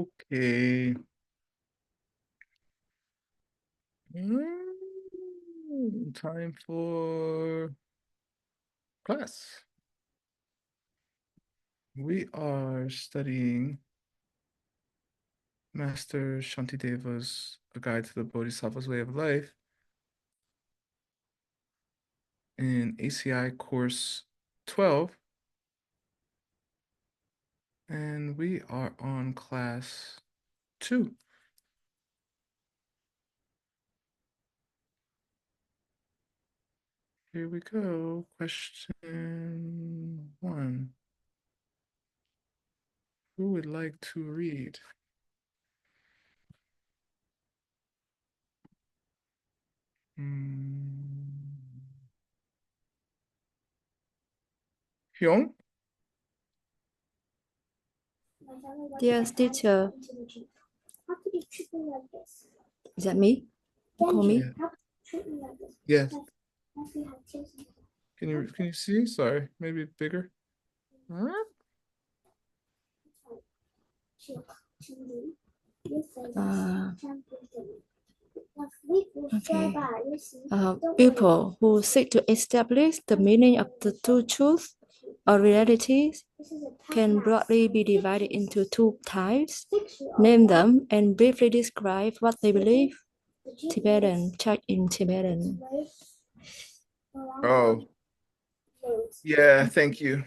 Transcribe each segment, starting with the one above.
Okay. Time for class. We are studying Master Shantideva's A Guide to the Bodhisattva's Way of Life in ACI course 12. And we are on class 2. Here we go. Question 1. Who would like to read? Hyung? Dear teacher, is that me? Call me? Yes. Can you see? Sorry, maybe bigger. Okay. People who seek to establish the meaning of the two truths or realities can broadly be divided into two types. Name them and briefly describe what they believe. Tibetan, check in Tibetan. Oh, yeah, thank you.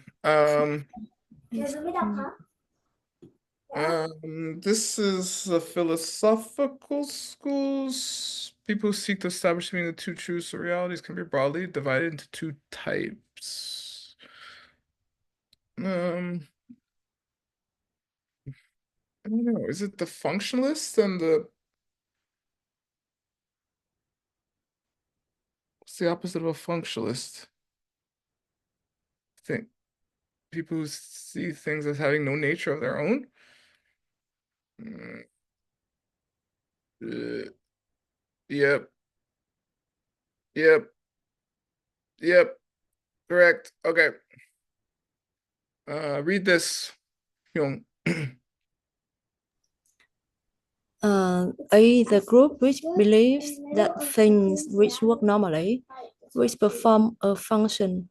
This is the philosophical schools. People who seek to establish the meaning of the two truths or realities can be broadly divided into two types. I don't know. Is it the functionalist and what's the opposite of a functionalist? I think people who see things as having no nature of their own. Yep. Yep. Yep. Correct. Okay. Read this, Hyung. The group which believes that things which work normally, which perform a function,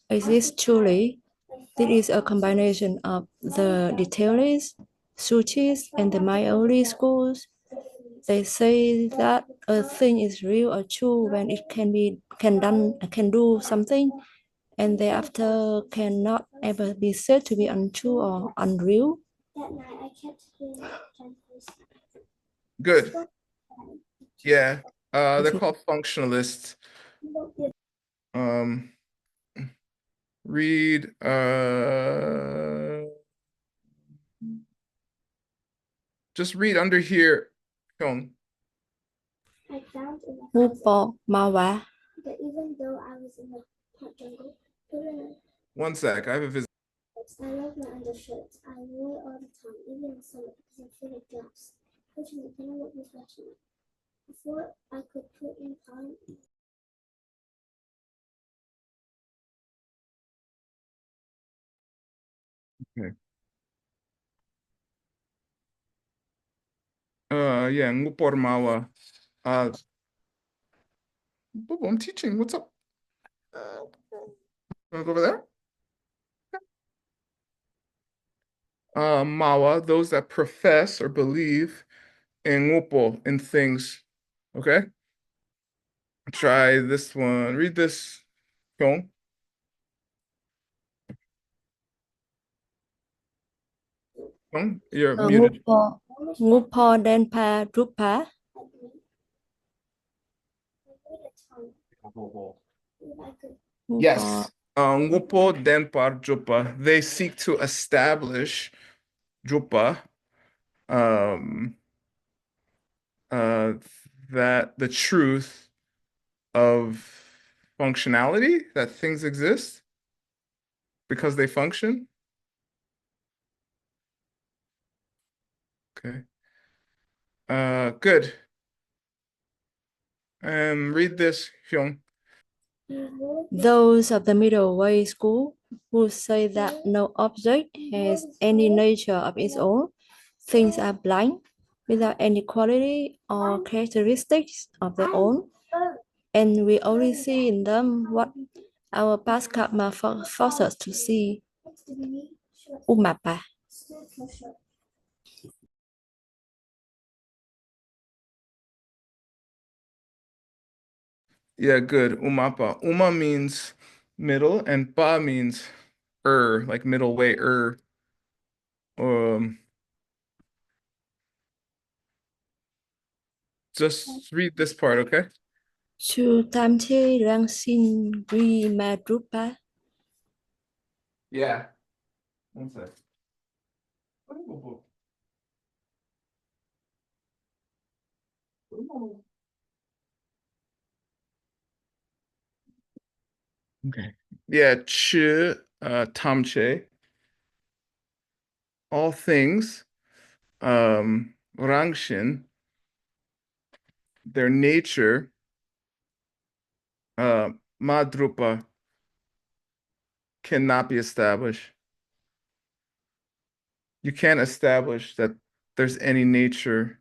exist truly. This is a combination of the detailists, Suchis, and the Mayoli schools. They say that a thing is real or true when it can do something, and thereafter cannot ever be said to be untrue or unreal. Good. Yeah. They're called functionalists. Read just read under here, Hyung. Upo Mawa. One sec, I have a visit. I love my undershirts. I wear it all the time, even in summer, because I feel like glass. Fortunately, I know what was watching it. Before I could put in time. Okay. Yeah, Ngupormawa. Bobo, I'm teaching. What's up? Wanna go over there? Mawa, those that profess or believe in Ngupo, in things. Okay? Try this one. Read this, Hyung. Hyung, you're muted. Ngupo Denpa Drupa. Yes. Ngupo Denpar Jupa. They seek to establish Jupa, um, uh, that the truth of functionality, that things exist because they function. Okay. Good. Read this, Hyung. Those of the middle way school who say that no object has any nature of its own, Things are blind without any quality or characteristics of their own, and we only see in them what our past karma forces us to see. Umapa. Yeah, good. Umapa. Uma means middle, and pa means like middle way, Um, just read this part, okay? Chu tam che rang sin ri ma drupa. Yeah. One sec. Okay. Yeah, tamche, all things, rangshin, their nature, madrupa, cannot be established. You can't establish that there's any nature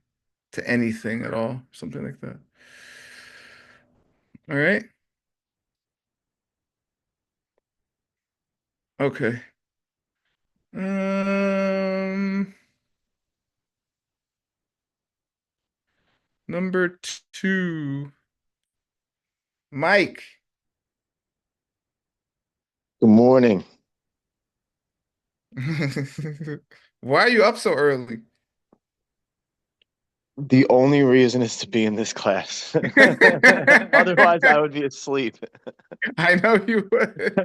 to anything at all, something like that. All right. Okay. Um, number two, Mike. Good morning. Why are you up so early? The only reason is to be in this class. Otherwise, I would be asleep. I know you would.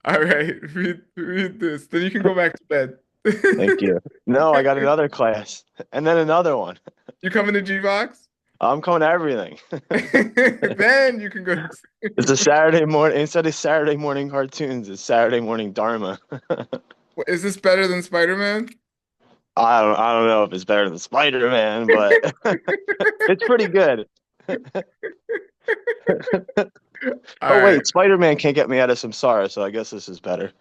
All right, read this. Then you can go back to bed. Thank you. No, I got another class and then another one. You coming to G-Box? I'm coming to everything. Then you can go. It's a Saturday morning. Instead of Saturday morning cartoons, it's Saturday morning Dharma. Is this better than Spider-Man? I don't know if it's better than Spider-Man, but it's pretty good. All Oh right. wait, Spider-Man can't get me out of samsara, so I guess this is better.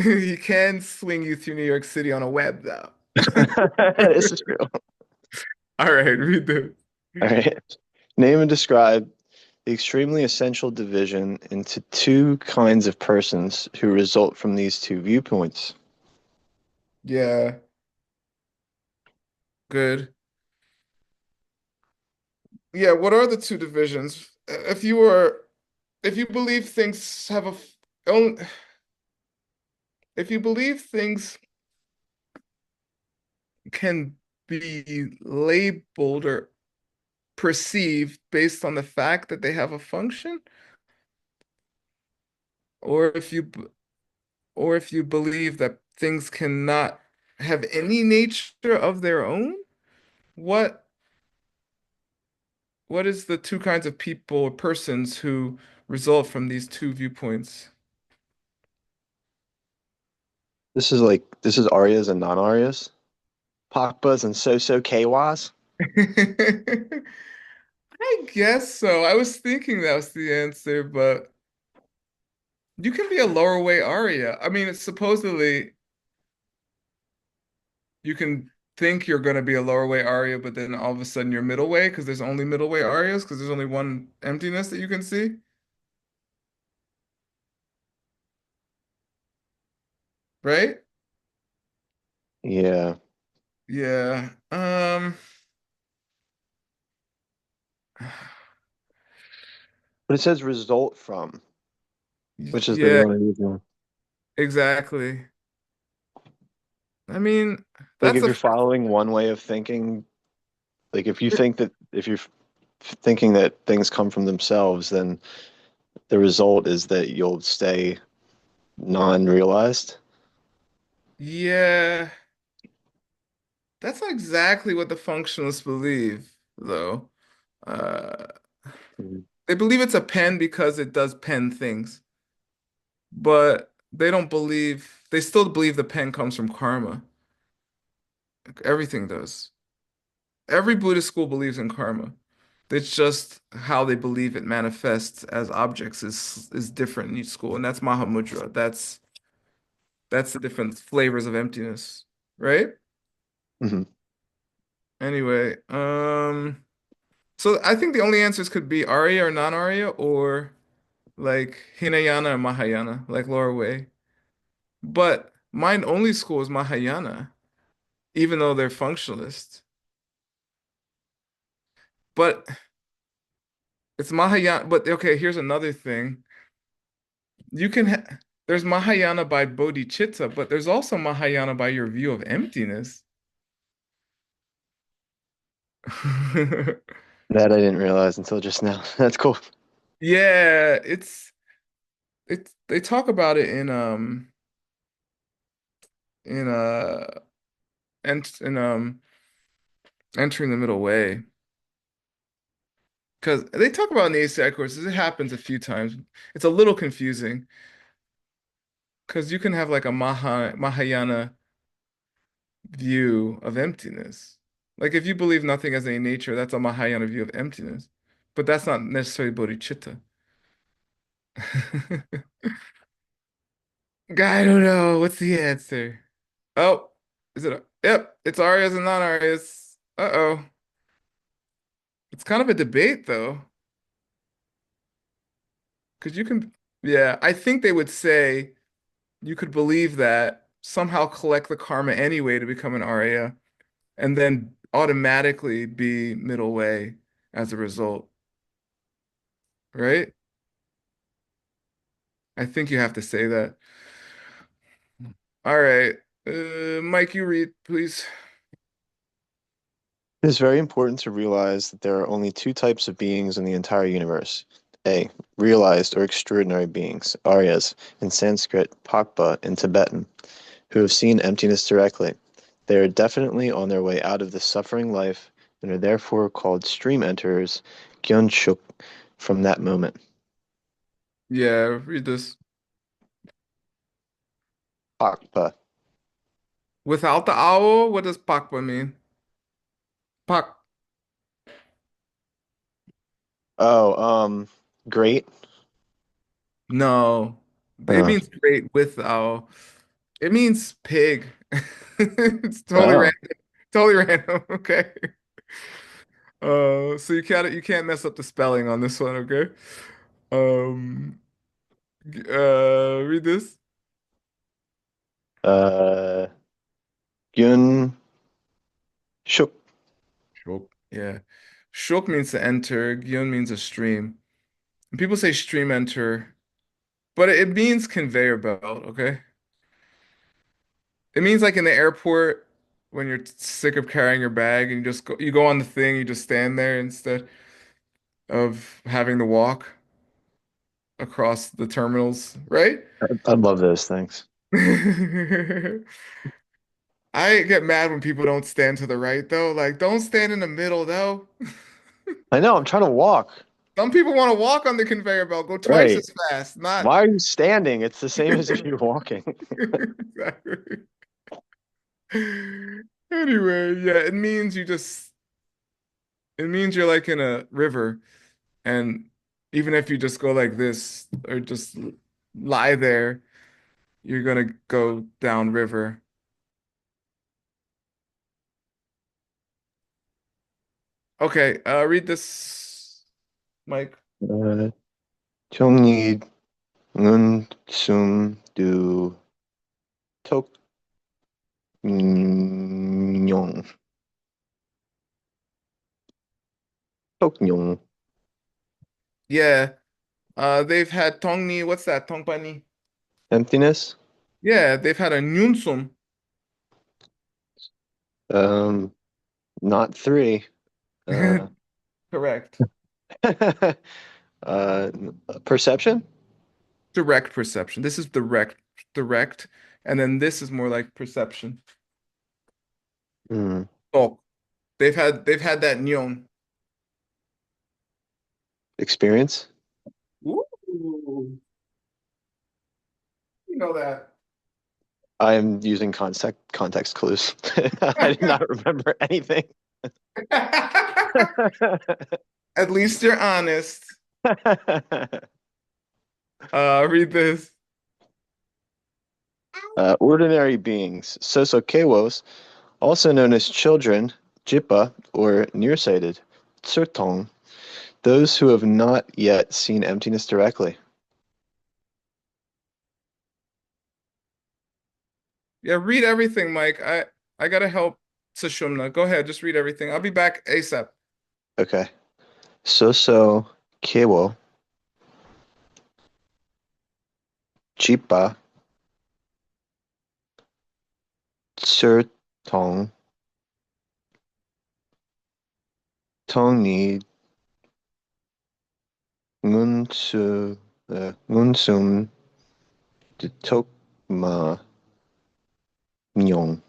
He can swing you through New York City on a web, though. This is true. All right, read this. All right. Name and describe the extremely essential division into two kinds of persons who result from these two viewpoints. Yeah, good. Yeah, what are the two divisions? If you believe things have a, own, if you believe things can be labeled or perceived based on the fact that they have a function, or if you believe that things cannot have any nature of their own, what what is the two kinds of people or persons who result from these two viewpoints? This is Aryas and non-Aryas, Pakpas and so-so Kawas. I guess so. I was thinking that was the answer, but you can be a lower way aria. I mean, it's supposedly you can think you're going to be a lower way aria, but then all of a sudden you're middle way because there's only middle way arias because there's only one emptiness that you can see, right? Yeah, Yeah. but it says result from, which is the Yeah, only reason. exactly. I mean, Like that's if a you're following one way of thinking, like if you're thinking that things come from themselves, then the result is that you'll stay non-realized. yeah. That's not exactly what the functionalists believe, though. Uh, Mhm. they believe it's a pen because it does pen things, but they still believe the pen comes from karma. Everything does. Every Buddhist school believes in karma. It's just how they believe it manifests as objects is different in each school, and that's Mahamudra. That's the different flavors of emptiness, right? Hmm. Anyway, so I think the only answers could be Arya or non-Arya or like Hinayana or Mahayana, like Laura Way. But mine only school is Mahayana, even though they're functionalist. But it's Mahayana. But okay, here's another thing. You can ha there's Mahayana by bodhicitta, but there's also Mahayana by your view of emptiness. That I didn't realize until just now. That's cool. Yeah, it's they talk about it in entering the middle way. Because they talk about in the ACI courses, it happens a few times. It's a little confusing because you can have like a Mahayana view of emptiness. Like if you believe nothing as a nature, that's a Mahayana view of emptiness. But that's not necessarily bodhicitta. I don't know. What's the answer? Oh, is it? Yep, it's Aryas and non-Aryas. Uh-oh. It's kind of a debate though. Because you can, yeah, I think they would say you could believe that, somehow collect the karma anyway to become an Arya, and then automatically be middle way as a result, right? I think you have to say that. All right. Mike, you read, please. It is very important to realize that there are only two types of beings in the entire universe. A. Realized or extraordinary beings, Aryas, in Sanskrit, Pakpa in Tibetan, who have seen emptiness directly. They are definitely on their way out of the suffering life and are therefore called stream enterers, Gyonchuk, from that moment. Yeah, read this. Pakpa. Without the owl, what does pakpa mean? Pak. Oh, great. No. It Uh, means great with the owl. It means pig. It's totally oh, random. Totally random. Okay. So you can't mess up the spelling on this one, okay? Um, read this. uh, Gyunshuk. Shok. Yeah. Shok means to enter. Gyun means a stream. And people say stream enter, but it means conveyor belt, okay? It means like in the airport when you're sick of carrying your bag and you go on the thing, you just stand there instead of having to walk across the terminals, right? I love those things. I get mad when people don't stand to the right though. Like, don't stand in the middle though. I know, I'm trying to walk. Some people want to walk on the conveyor belt, go twice Right. as fast, not Why are you standing? It's the same as if you're walking. exactly. Anyway, yeah, it means you're like in a river, and even if you just go like this or just lie there, you're gonna go down river. Okay, read this, Mike. Uh, 정리 은숨두 톡뇽 톡뇽 Yeah, they've had Tongni, what's that? Tongpani? emptiness. Yeah, they've had a Nyunsum. Um, not three. Uh, Correct. uh, perception. Direct perception. This is direct, and then this is more like perception. Hmm. Oh, they've had that Nyon. Experience. Ooh, you know that. I am using context clues. I did not remember anything. At least you're honest. Read this. Ordinary beings, sosokewos, also known as children, jipa, or nearsighted, tsurtong, those who have not yet seen emptiness directly. Yeah, read everything, Mike. I gotta help Sushumna. Go ahead, just read everything. I'll be back ASAP. Okay. Sosokewo, jipa, tsurtong, tongni, ngunsu, ngunsum, tokma, nyong.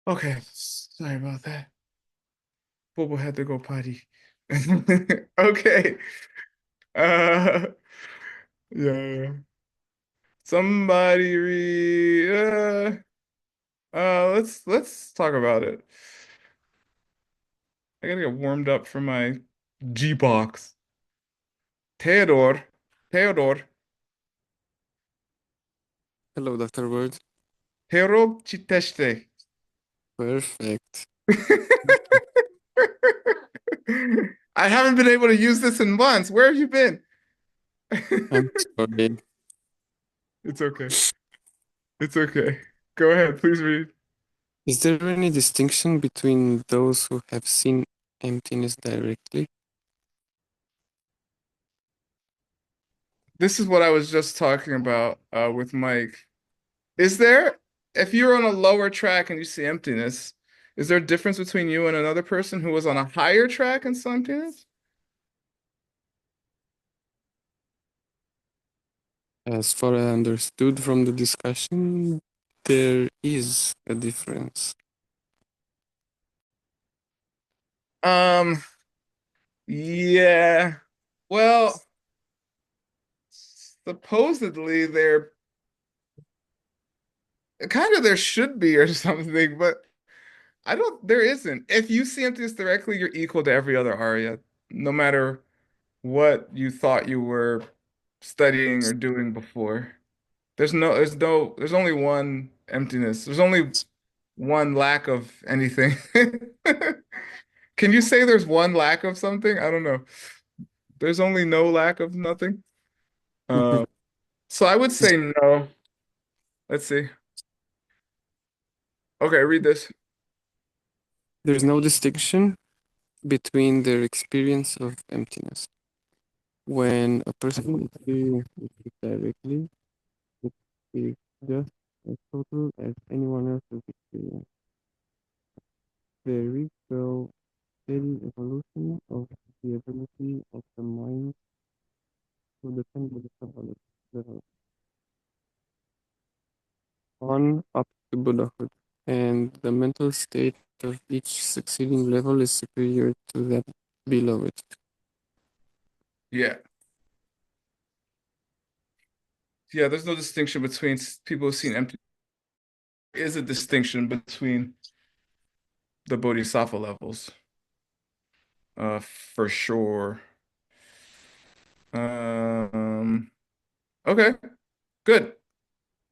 Okay, sorry about that. Bobo had to go potty. Okay. Uh, yeah. Somebody read. Let's talk about it. I gotta get warmed up for my G box. Theodore, Theodore, Hello, Dr. Word. Theodore Chiteshte. Perfect. I haven't been able to use this in months. Where have you been? I'm sorry. It's okay. It's okay. Go ahead, please read. Is there any distinction between those who have seen emptiness directly? This is what I was just talking about with Mike. Is there, if you're on a lower track and you see emptiness, is there a difference between you and another person who was on a higher track and saw emptiness? As far as I understood from the discussion, there is a difference. Um, yeah. Well, supposedly there should be or something, but there isn't. If you see emptiness directly, you're equal to every other Arya, no matter what you thought you were studying or doing before. There's only one emptiness. There's only one lack of anything. Can you say there's one lack of something? I don't know. There's only no lack of nothing. Uh, so I would say no. Let's see. Okay, read this. There's no distinction between their experience of emptiness. When a person experiences it directly, it is just as total as anyone else's experience. There is no steady evolution of the ability of the mind to defend the level on up to Buddhahood, and the mental state of each succeeding level is superior to that below it. Yeah. Yeah, there's no distinction between people who've seen empty. There is a distinction between the Bodhisattva levels, for sure. Um, okay, good.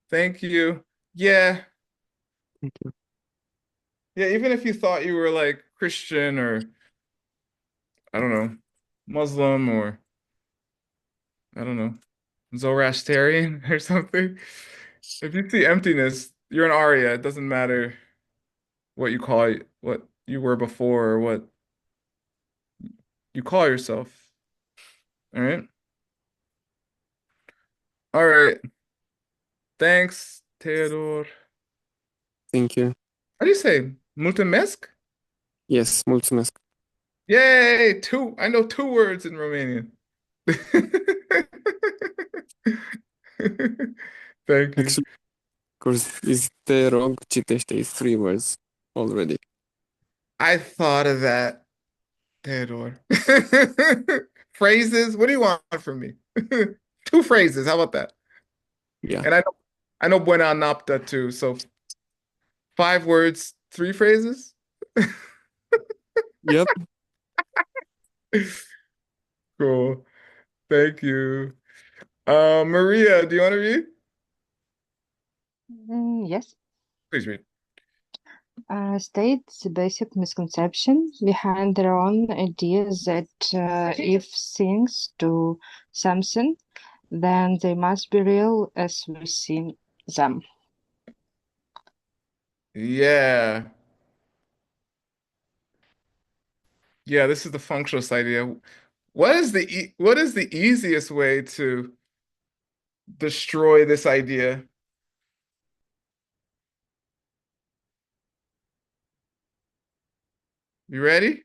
Thank you. Yeah, Thank you. yeah, even if you thought you were like Christian or I don't know, Muslim or I don't know, Zoroastrian or something, if you see emptiness, you're an Arya. It doesn't matter what you call it, what you were before or what you call yourself. All right. All right. Thanks, Theodore. Thank you. How do you say? Mulțumesc? Yes, mulțumesc. Yay! Two. I know two words in Romanian. Thank you. Actually, of course, is te rog, citește, is 3 words already. I thought of that, Theodore. Phrases? What do you want from me? Two phrases. How about that? Yeah. And I know buena napta too. So 5 words, 3 phrases. Yep. Cool. Thank you. Maria, do you want to read? Yes. Please read. States the basic misconception behind their own ideas that if things do something, then they must be real as we see them. Yeah. Yeah, this is the functionalist idea. What is the easiest way to destroy this idea? You ready?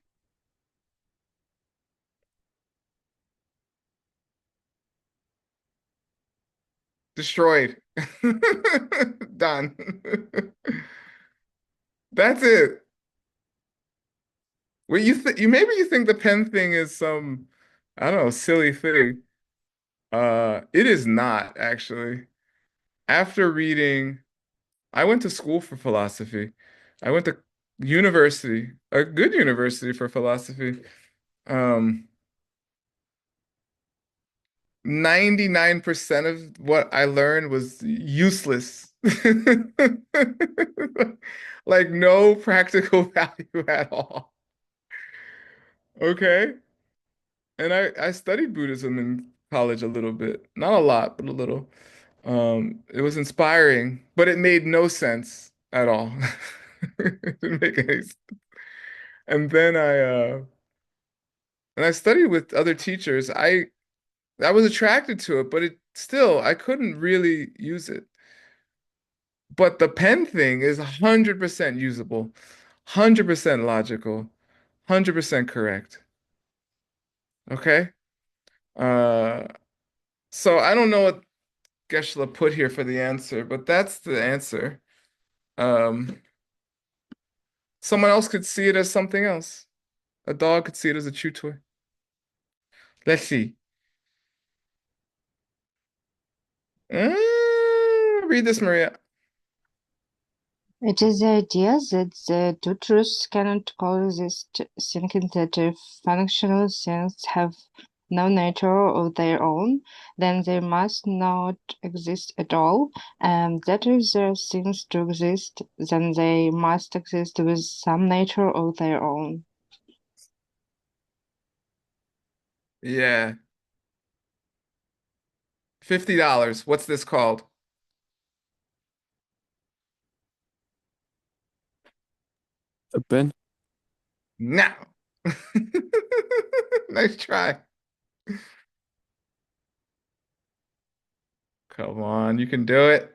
Destroyed. Done. That's it. Well, maybe you think the pen thing is some, I don't know, silly thing. It is not actually. After reading, I went to school for philosophy. I went to university, a good university for philosophy. Um, 99% of what I learned was useless. Like no practical value at all. Okay. And I studied Buddhism in college a little bit. Not a lot, but a little. It was inspiring, but it made no sense at all. It didn't make any sense. And then I studied with other teachers. I was attracted to it, but I couldn't really use it. But the pen thing is 100% usable, 100% logical, 100% correct. Okay? Uh, so I don't know what Geshe put here for the answer, but that's the answer. Um, Someone else could see it as something else. A dog could see it as a chew toy. Let's see. Read this, Maria. It is the idea that the two truths cannot coexist, thinking that if functional things have no nature of their own, then they must not exist at all, and that if there are things to exist, then they must exist with some nature of their own. Yeah. $50. What's this called? A pen. Now. Nice try. Come on, you can do it.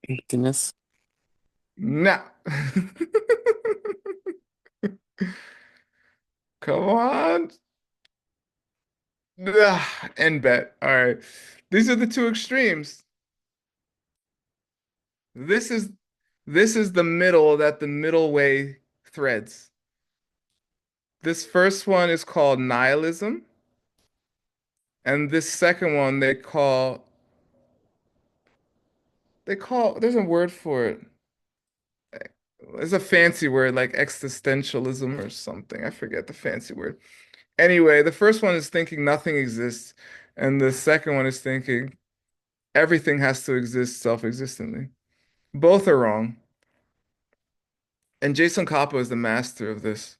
Emptiness. Now. Come on. End bet. All right. These are the two extremes. This is this is the middle that the middle way threads. This first one is called nihilism, and this second one they call there's a word for it. There's a fancy word like existentialism or something. I forget the fancy word. Anyway, the first one is thinking nothing exists, and the second one is thinking everything has to exist self-existently. Both are wrong. And Jason Kappa is the master of this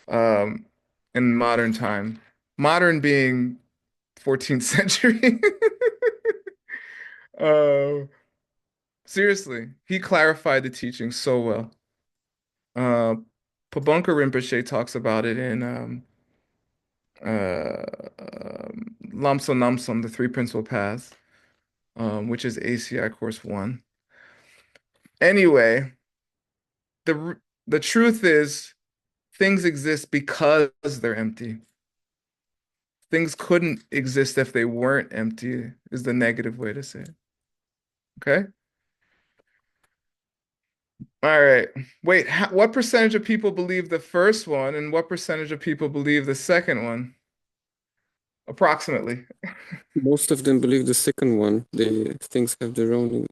um, in modern time. Modern being 14th century. uh, Seriously, he clarified the teaching so well. Uh, Pabonka Rinpoche talks about it in Lamso Namsom, the Three Principal Paths. which is ACI course 1. Anyway, the truth is things exist because they're empty. Things couldn't exist if they weren't empty, is the negative way to say it. Okay? All right. Wait, what percentage of people believe the first one and what percentage of people believe the second one? Approximately. Most of them believe the second one. Things have their own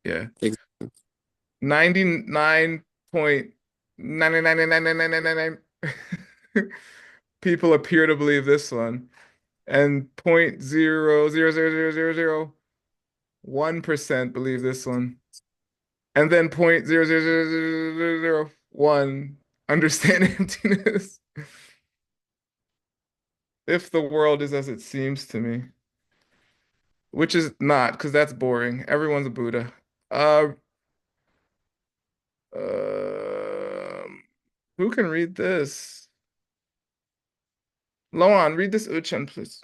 Yeah. existence. 99.9999999 people appear to believe this one, and 0.0000001% believe this one, and then 0.00001 understand emptiness. If the world is as it seems to me, which is not, because that's boring. Everyone's a Buddha. Uh, um, who can read this? Loan, read this Uchan, please.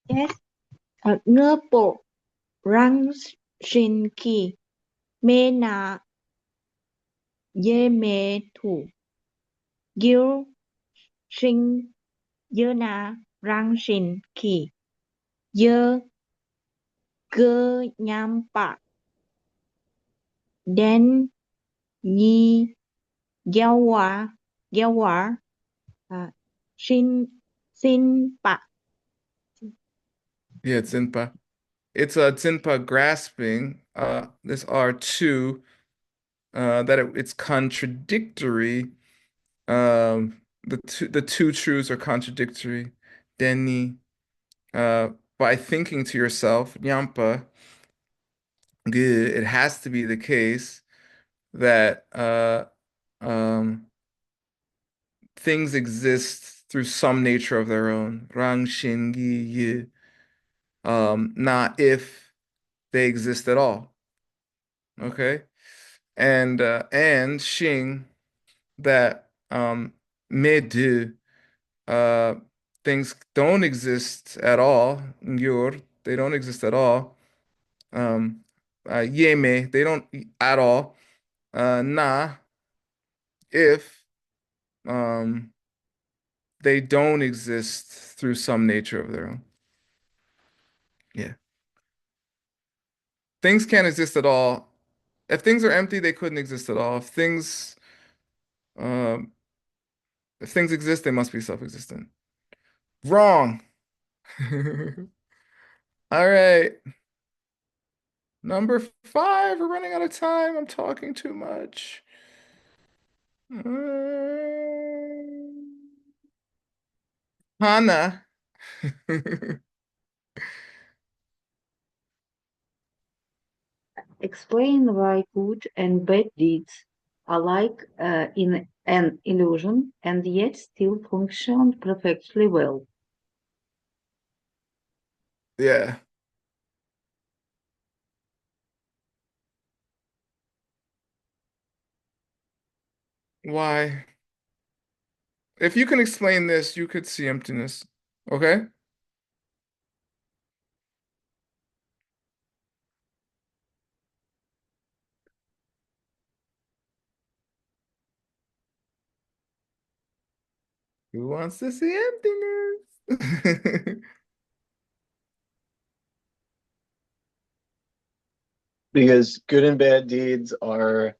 Yes. Ngơ bộ răng sinh kỳ mê na dê mê thủ gil sinh dơ na răng sinh kỳ dơ cơ nham bạc đen nhi giao quả sinh sinh bạc. Yeah, it's Zinpa. It's a Zinpa grasping. This R2, that it's contradictory. The two truths are contradictory. Denni, by thinking to yourself, Nyampa, good, it has to be the case that um, things exist through some nature of their own. Rang Shin Gi Yi. Not if they exist at all. Okay? And Xing, that me do, uh things don't exist at all. Ngur, they don't exist at all. Um Yeme, they don't at all. Na, if um they don't exist through some nature of their own. Yeah. Things can't exist at all. If things are empty, they couldn't exist at all. Um if things exist, they must be self-existent. Wrong. All right. Number 5, we're running out of time. I'm talking too much. Hana. Explain why good and bad deeds are like in an illusion and yet still function perfectly well. Yeah. Why? If you can explain this, you could see emptiness. Okay? Who wants to see emptiness? Because good and bad deeds are,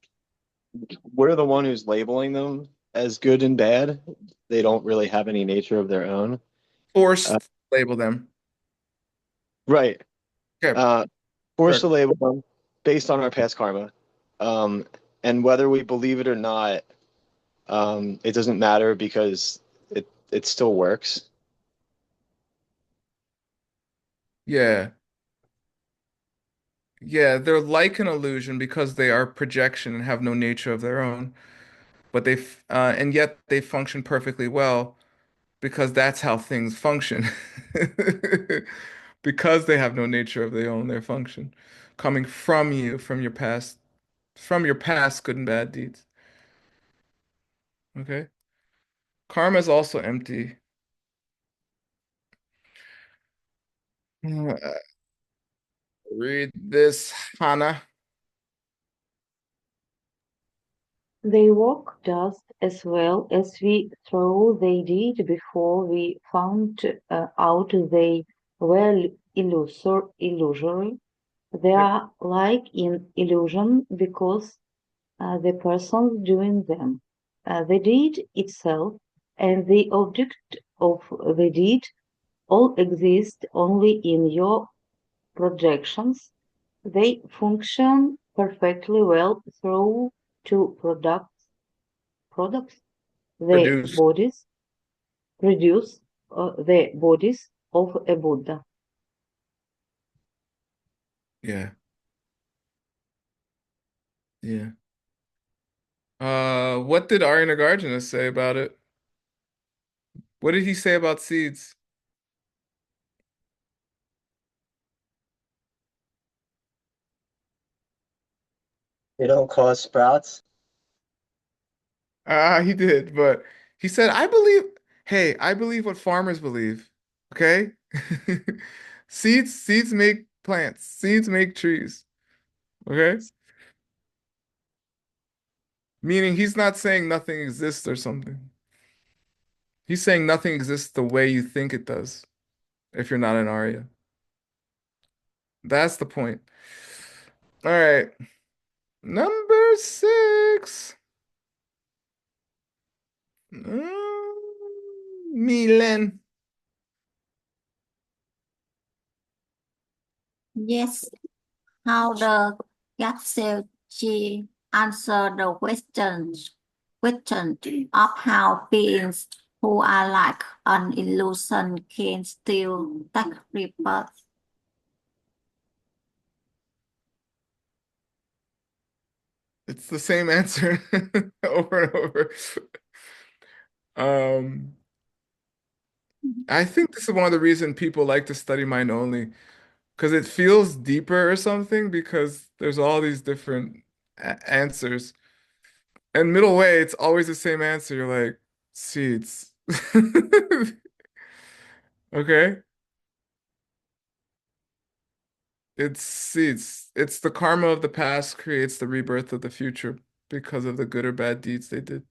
we're the one who's labeling them as good and bad. They don't really have any nature of their own. Forced to label them. Right. Okay. Forced Correct. to label them based on our past karma. Um, and whether we believe it or not, it doesn't matter because it still works. Yeah. Yeah, they're like an illusion because they are projection and have no nature of their own. But and yet they function perfectly well because that's how things function. Because they have no nature of their own, their function, coming from you, from your past good and bad deeds. Okay? Karma is also empty. Uh, Read this, Hannah. They walk just as well as we thought they did before we found out they were illusory. They are like in illusion because the person doing them, the deed itself, and the object of the deed all exist only in your projections. They function perfectly well through two products, the Produce. bodies produce the bodies of a Buddha. Yeah. Yeah. What did Arya Nagarjuna say about it? What did he say about seeds? They don't cause sprouts. He did, but he said, I believe, hey, I believe what farmers believe. Okay? Seeds make plants, seeds make trees. Okay? Meaning he's not saying nothing exists or something. He's saying nothing exists the way you think it does if you're not an Arya. That's the point. All right. Number 6. Milen. Yes, how the Geshe answer the question of how beings who are like an illusion can still take rebirth. It's the same answer over and over. Um, I think this is one of the reasons people like to study mind only, because it feels deeper or something, because there's all these different answers. And middle way, it's always the same answer. You're like, seeds. Okay? It's seeds. It's the karma of the past creates the rebirth of the future because of the good or bad deeds they did.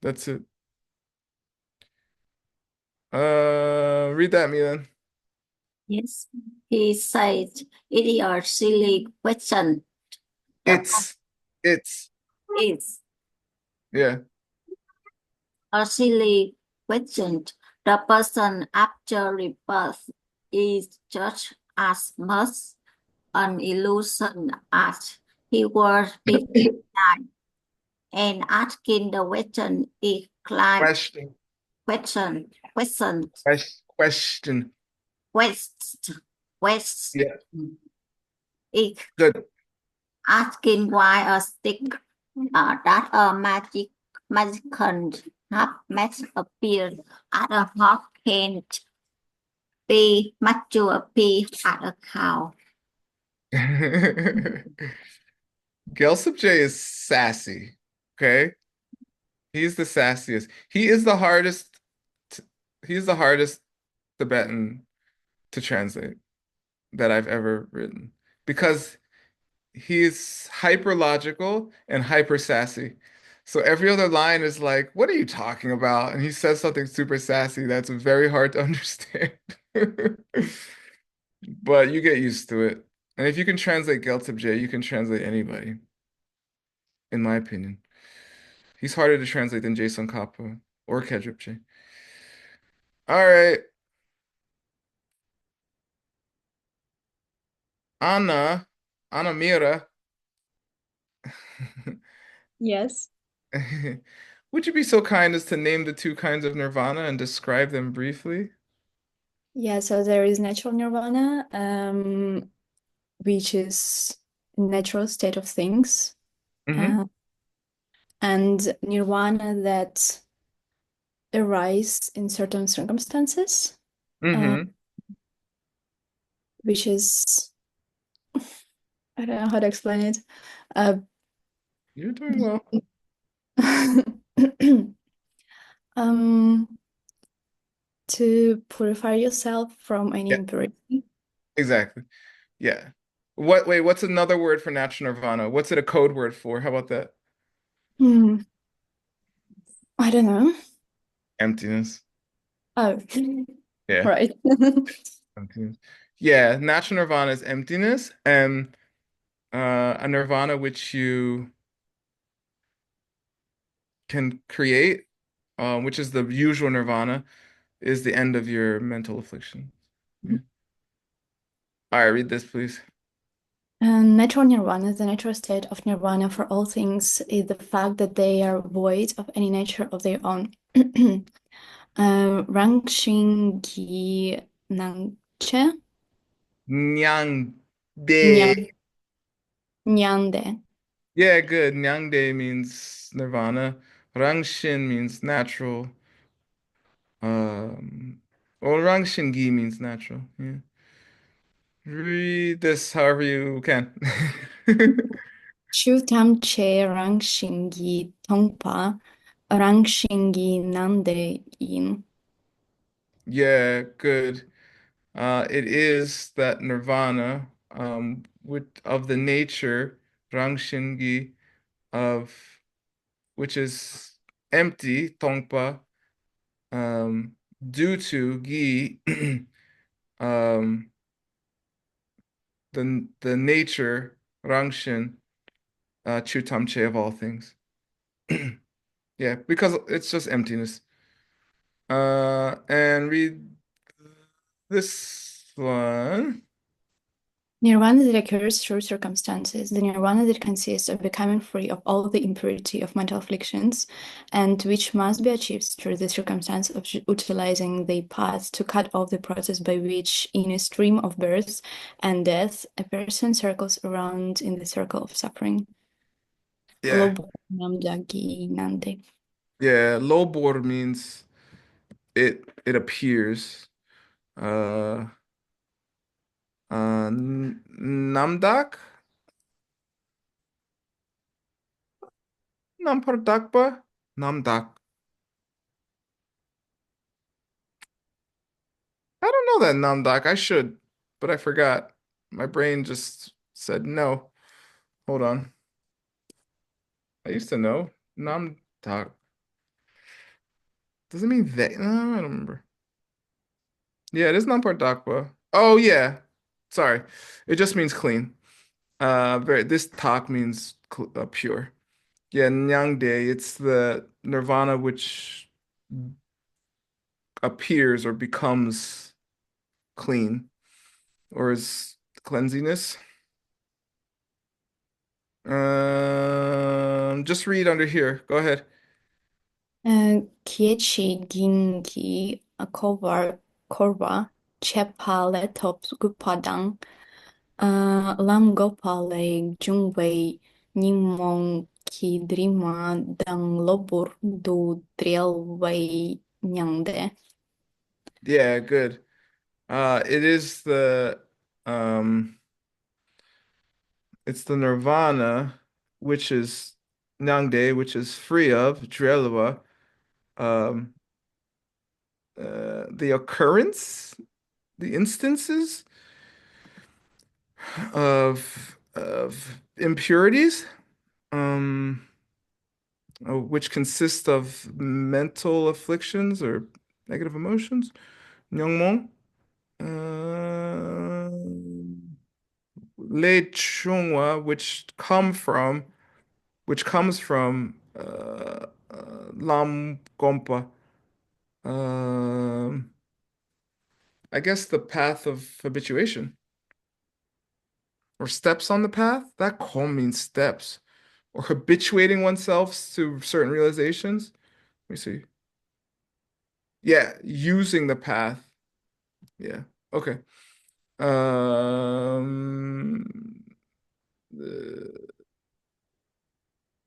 That's it. Read that, Milan. Yes, he said, it is a silly question. The It's, is yeah. a silly question. The person after rebirth is just as much an illusion as he was before that. And asking the question is like Question. question, question, Question. quest, quest. Yeah, Is good. asking why a stick that a magician have makes appear at a hawk can't be mature appear at a cow. Gelsip J is sassy. Okay? He's the sassiest. He is the hardest. t- He's the hardest Tibetan to translate that I've ever written because he's hyper logical and hyper sassy. So every other line is like, "What are you talking about?" And he says something super sassy that's very hard to understand. But you get used to it. And if you can translate Geltib J, you can translate anybody, in my opinion. He's harder to translate than Jason Kappa or Kedrip J. All right. Anna Mira. Yes. Would you be so kind as to name the two kinds of nirvana and describe them briefly? Yeah, so there is natural nirvana, which is natural state of things, Mm-hmm. uh, and nirvana that arise in certain circumstances, uh, Mm-hmm. which is, I don't know how to explain it. Uh, You're doing well. um, To purify yourself from any Yeah, impurity. exactly. Yeah. Wait, what's another word for natural nirvana? What's it a code word for? How about that? Hmm. I don't know. Emptiness. Oh, Yeah. right. Emptiness. Yeah, natural nirvana is emptiness, and a nirvana which you can create, which is the usual nirvana, is the end of your mental affliction. Yeah. All right, read this, please. Natural nirvana, the natural state of nirvana for all things, is the fact that they are void of any nature of their own. Rangshingi Nangche Nyangde. Nyang Nyangde. Yeah, good. Nyangde means nirvana. Rangshin means natural. Um, well, Rangshingi means natural. Yeah. Read this however you can. Shu Tamche Rangshingi Tongpa Rangshingi Nande Yin. Yeah, good. It is that nirvana, with of the nature, Rangshingi, of which is empty, Tongpa, um, due to Gi, um, the nature, Rangshin, Chutamche of all things. Yeah, because it's just emptiness. And read this one. Nirvana that occurs through circumstances, the nirvana that consists of becoming free of all the impurity of mental afflictions, and which must be achieved through the circumstance of utilizing the path to cut off the process by which, in a stream of birth and death, a person circles around in the circle of suffering. Yeah. Yeah, lobor means it appears. Uh Namdak? Nampardakpa? Namdak. I don't know that Namdak. I should, but I forgot. My brain just said no. Hold on. I used to know. Namdak. Does it mean that? No, I don't remember. Yeah, it is Nampardakpa. Oh yeah. Sorry. It just means clean. This tak means pure. Yeah, Nyangde, it's the nirvana which appears or becomes clean or is cleansiness. Just read under here. Go ahead. Kiechi Gingi Korva Chepa Letop Gupadang Lam Gopale Jungwei Nimong Kidrima Dang Lobur Du Drielwei Nyangde. Yeah, good. It is um it's the nirvana, which is Nyangde, which is free of Drelva, um the occurrence, the instances of impurities, um which consist of mental afflictions or negative emotions. Nyongmon. Le Chungwa, which comes from Lam Gompa. Um, I guess the path of habituation or steps on the path. That kom means steps or habituating oneself to certain realizations. Let me see. Yeah, using the path. Yeah. Okay. Um,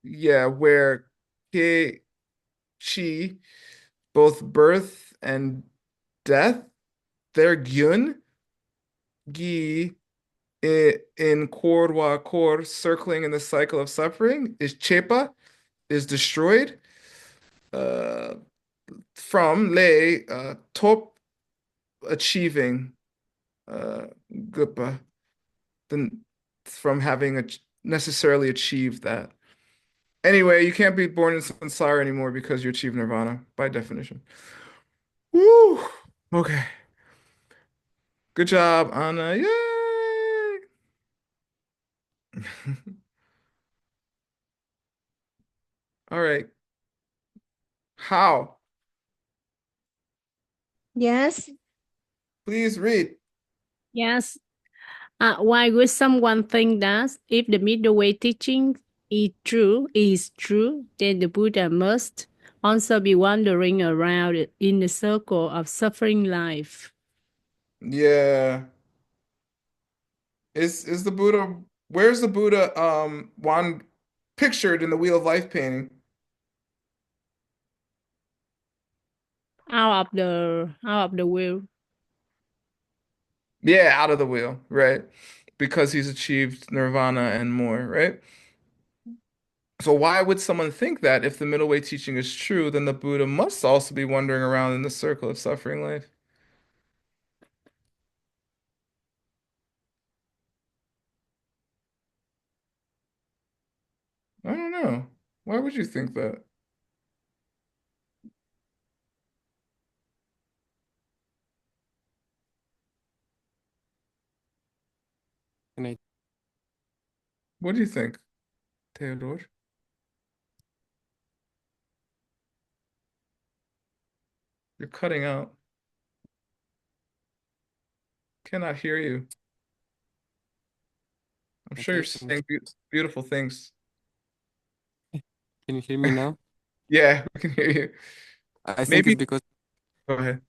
yeah, where ke chi, both birth and death, their gyun, gi in korwa kor, circling in the cycle of suffering, is chepa, is destroyed. Uh, from le top achieving gupa than from having necessarily achieved that. Anyway, you can't be born in samsara anymore because you achieve nirvana by definition. Woo! Okay. Good job, Anna. Yay! All right. How? Yes, Please read. yes. Why would someone think that if the middle way teaching is true, then the Buddha must also be wandering around in the circle of suffering life? Yeah. Is the Buddha, where's the Buddha one pictured in the Wheel of Life painting? Out of the will. Yeah, out of the wheel, right? Because he's achieved nirvana and more, right? So why would someone think that if the middle way teaching is true, then the Buddha must also be wandering around in the circle of suffering life? I don't know. Why would you think that? And I What do you think, Theodore? You're cutting out. Cannot hear you. I'm sure you're okay, saying beautiful things. can you hear me now? Yeah, we can hear you. I think Maybe go ahead.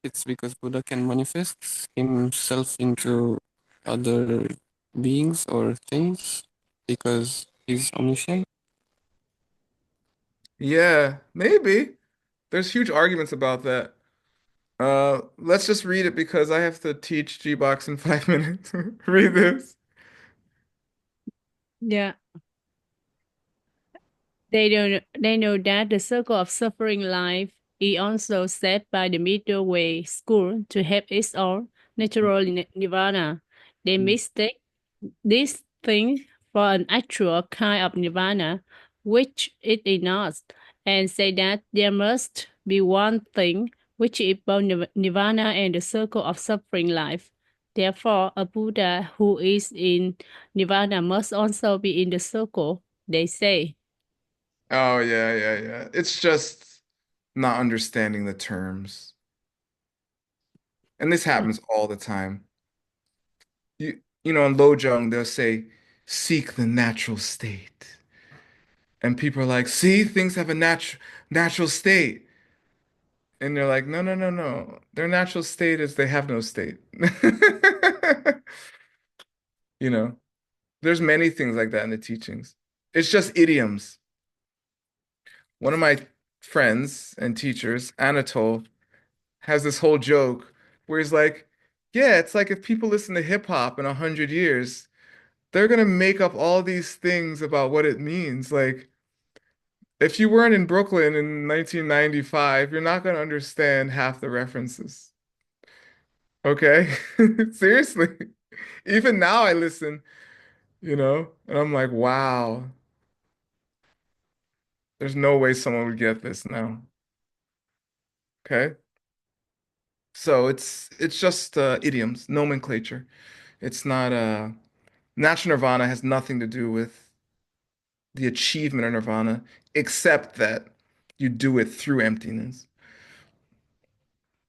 it's because Buddha can manifest himself into other beings or things because he's omniscient. Yeah, maybe. There's huge arguments about that. Let's just read it because I have to teach G-Box in 5 minutes. Read this. Yeah. They know that the circle of suffering life is also set by the middle way school to have its own natural nirvana. They mistake this thing for an actual kind of nirvana, which it is not, and say that there must be one thing which is both nirvana and the circle of suffering life. Therefore, a Buddha who is in nirvana must also be in the circle, they say. Oh, yeah, yeah, yeah. It's just not understanding the terms. And this happens all the time. You know, in Lojong, they'll say, seek the natural state. And people are like, see, things have a natural state. And they're like, no, no, no, no. Their natural state is they have no state. You know, there's many things like that in the teachings. It's just idioms. One of my friends and teachers, Anatole, has this whole joke where he's like, yeah, it's like if people listen to hip hop in 100 years, they're gonna make up all these things about what it means. Like, if you weren't in Brooklyn in 1995, you're not gonna understand half the references. Okay? Seriously. Even now I listen, and I'm like, wow, there's no way someone would get this now. Okay? So it's just idioms, nomenclature. It's not natural nirvana has nothing to do with the achievement of nirvana, except that you do it through emptiness.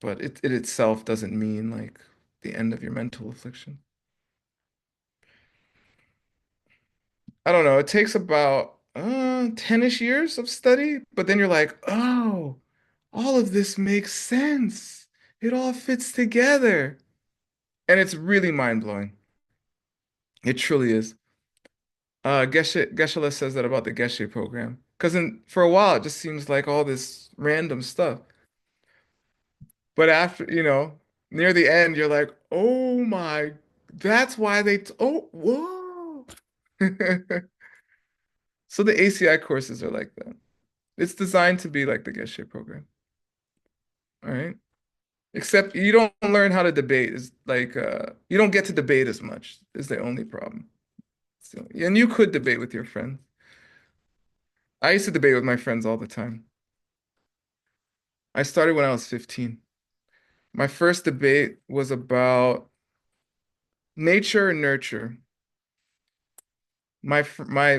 But it itself doesn't mean like the end of your mental affliction. I don't know. It takes about 10-ish years of study, but then you're like, oh, all of this makes sense. It all fits together. And it's really mind-blowing. It truly is. Geshe says that about the Geshe program. Because for a while, it just seems like all this random stuff. But after, near the end, you're like, oh my, that's why oh, whoa. So the ACI courses are like that. It's designed to be like the Geshe program. All right. Except you don't learn how to debate. Is like you don't get to debate as much is the only problem. So, and you could debate with your friends. I used to debate with my friends all the time. I started when I was 15. My first debate was about nature and nurture. My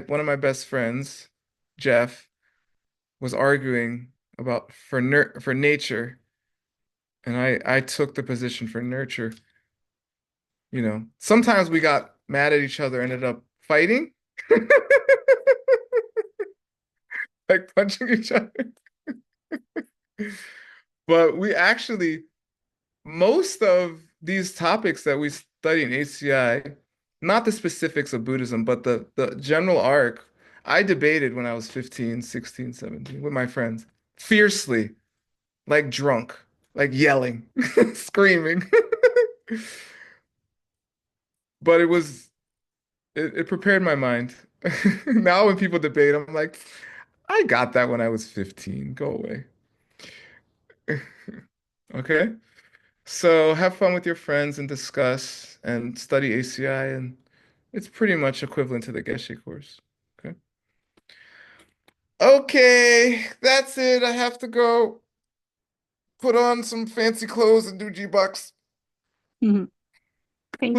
one of my best friends, Jeff, was arguing about for nature, and I took the position for nurture. You know, sometimes we got mad at each other, ended up fighting, like punching each other. But we actually, most of these topics that we study in ACI, not the specifics of Buddhism, but the general arc, I debated when I was 15, 16, 17 with my friends fiercely, like drunk, like yelling, screaming. But it prepared my mind. Now when people debate, I'm like, I got that when I was 15. Go away. Okay? So have fun with your friends and discuss and study ACI, and it's pretty much equivalent to the Geshe course. Okay. Okay, that's it. I have to go put on some fancy clothes and do G-Bucks. Mhm. Thank Please